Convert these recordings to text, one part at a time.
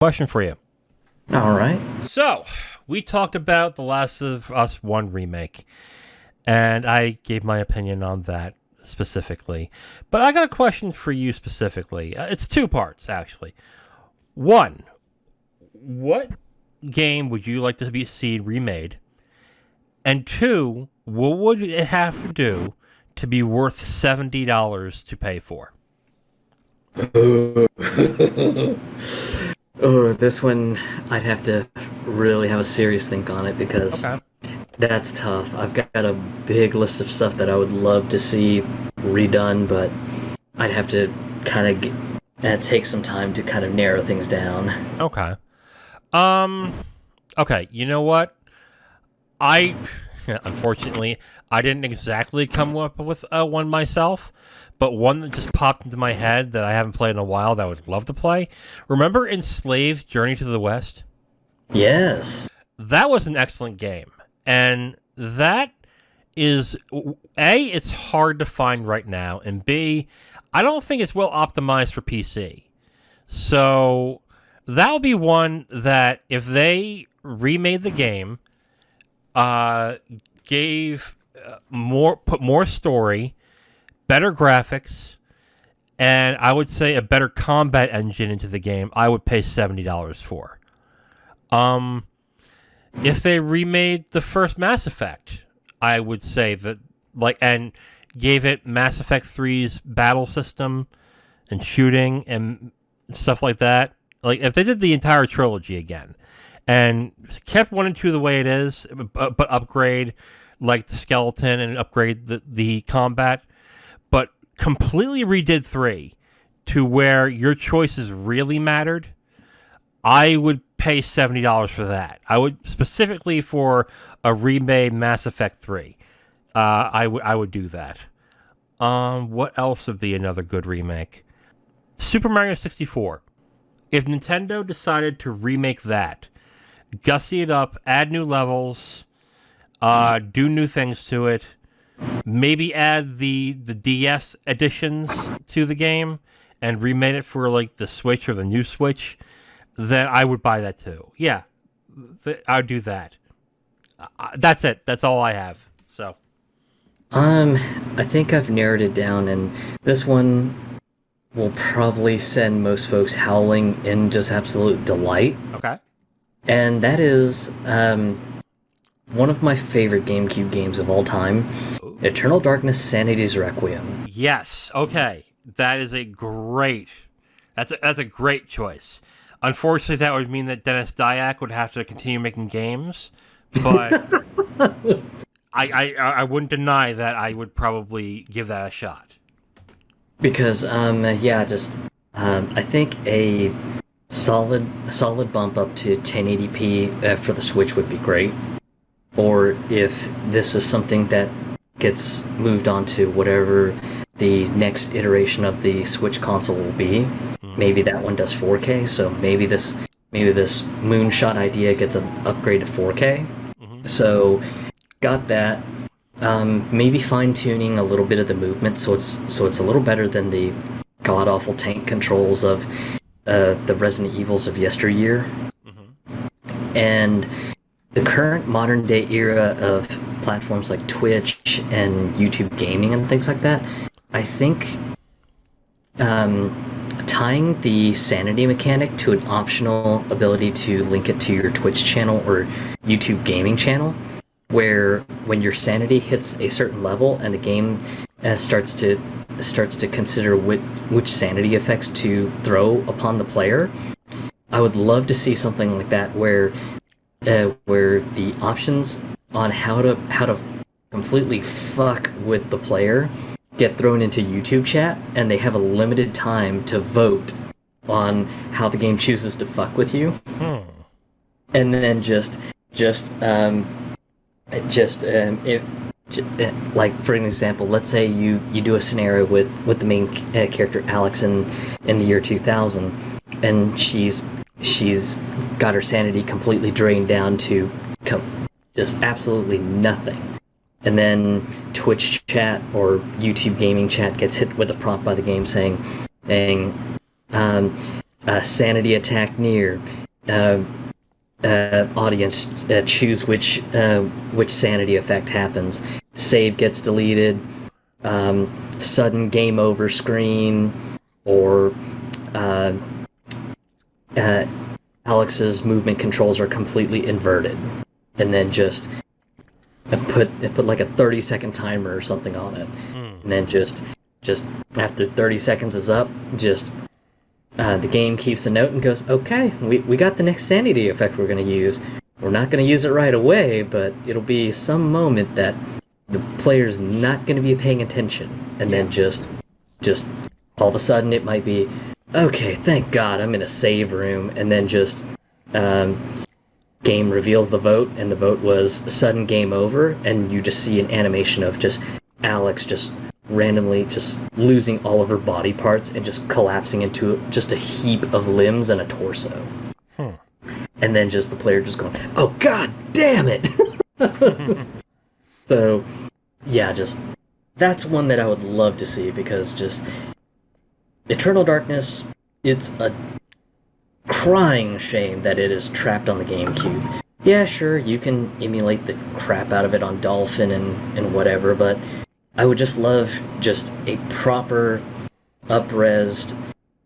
Question for you. All right. So, we talked about The Last of Us 1 remake, and I gave my opinion on that specifically. But I got a question for you specifically. It's two parts, actually. One, what game would you like to see remade? And two, what would it have to do to be worth $70 to pay for? Oh, this one I'd have to really have a serious think on it because Okay. that's tough. I've got a big list of stuff that I would love to see redone, but I'd have to kind of take some time to kind of narrow things down. Okay. Um. Okay. You know what? I unfortunately I didn't exactly come up with one myself, but one that just popped into my head that I haven't played in a while that I would love to play. Remember Enslaved: Journey to the West? Yes. That was an excellent game, and that is A, it's hard to find right now, and B, I don't think it's well optimized for PC. So that would be one that if they remade the game, gave put more story, better graphics, and I would say a better combat engine into the game, I would pay $70 for. If they remade the first Mass Effect, I would say that and gave it Mass Effect 3's battle system and shooting and stuff like that. Like if they did the entire trilogy again and kept 1 and 2 the way it is, but upgrade like the skeleton and upgrade the combat, but completely redid 3 to where your choices really mattered, I would pay $70 for that. I would specifically for a remade Mass Effect 3. I would do that. What else would be another good remake? Super Mario 64. If Nintendo decided to remake that, gussy it up, add new levels, do new things to it, maybe add the DS editions to the game, and remake it for like the Switch or the new Switch, then I would buy that too. Yeah, I would do that. That's it. That's all I have. So. I think I've narrowed it down, and this one will probably send most folks howling in just absolute delight. Okay. And that is one of my favorite GameCube games of all time, Eternal Darkness: Sanity's Requiem. Yes. Okay. That is a great. That's a great choice. Unfortunately, that would mean that Dennis Dyack would have to continue making games, but I wouldn't deny that I would probably give that a shot. Because I think a solid bump up to 1080p for the Switch would be great. Or if this is something that gets moved on to whatever the next iteration of the Switch console will be, maybe that one does 4K. So maybe this moonshot idea gets an upgrade to 4K. So got that. Maybe fine tuning a little bit of the movement so it's a little better than the god awful tank controls of the Resident Evils of yesteryear. And the current modern day era of platforms like Twitch and YouTube gaming and things like that, I think tying the sanity mechanic to an optional ability to link it to your Twitch channel or YouTube gaming channel, where when your sanity hits a certain level and the game starts to consider which sanity effects to throw upon the player, I would love to see something like that where the options on how to completely fuck with the player get thrown into YouTube chat, and they have a limited time to vote on how the game chooses to fuck with you, and then like for an example, let's say you do a scenario with the main character Alex in the year 2000, and she's got her sanity completely drained down to just absolutely nothing. And then Twitch chat or YouTube gaming chat gets hit with a prompt by the game saying, sanity attack near. Audience choose which sanity effect happens. Save gets deleted. Sudden game over screen, or Alex's movement controls are completely inverted, and then just put like a 30-second timer or something on it, and then just after 30 seconds is up, just the game keeps a note and goes, okay, we got the next sanity effect we're going to use. We're not going to use it right away, but it'll be some moment that the player's not going to be paying attention, and then just all of a sudden it might be, okay, thank God I'm in a save room, and then just game reveals the vote, and the vote was sudden game over, and you just see an animation of just Alex just randomly just losing all of her body parts and just collapsing into just a heap of limbs and a torso. And then just the player just going, oh God damn it! So, yeah, just that's one that I would love to see, because just Eternal Darkness, it's a crying shame that it is trapped on the GameCube. Yeah, sure, you can emulate the crap out of it on Dolphin and whatever, but I would just love just a proper, up-resed,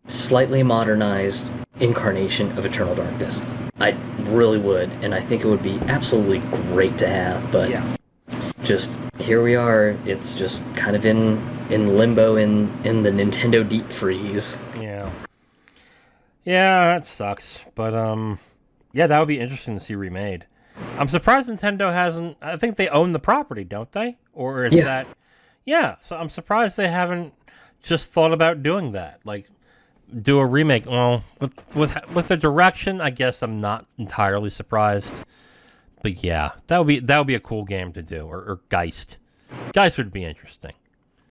slightly modernized incarnation of Eternal Darkness. I really would, and I think it would be absolutely great to have, but just here we are. It's just kind of in limbo in the Nintendo deep freeze. Yeah, that sucks. But yeah, that would be interesting to see remade. I'm surprised Nintendo hasn't. I think they own the property, don't they? Or is that? Yeah. So I'm surprised they haven't just thought about doing that. Like, do a remake. Well, with the direction, I guess I'm not entirely surprised. But yeah, that would be a cool game to do. Or Geist. Geist would be interesting.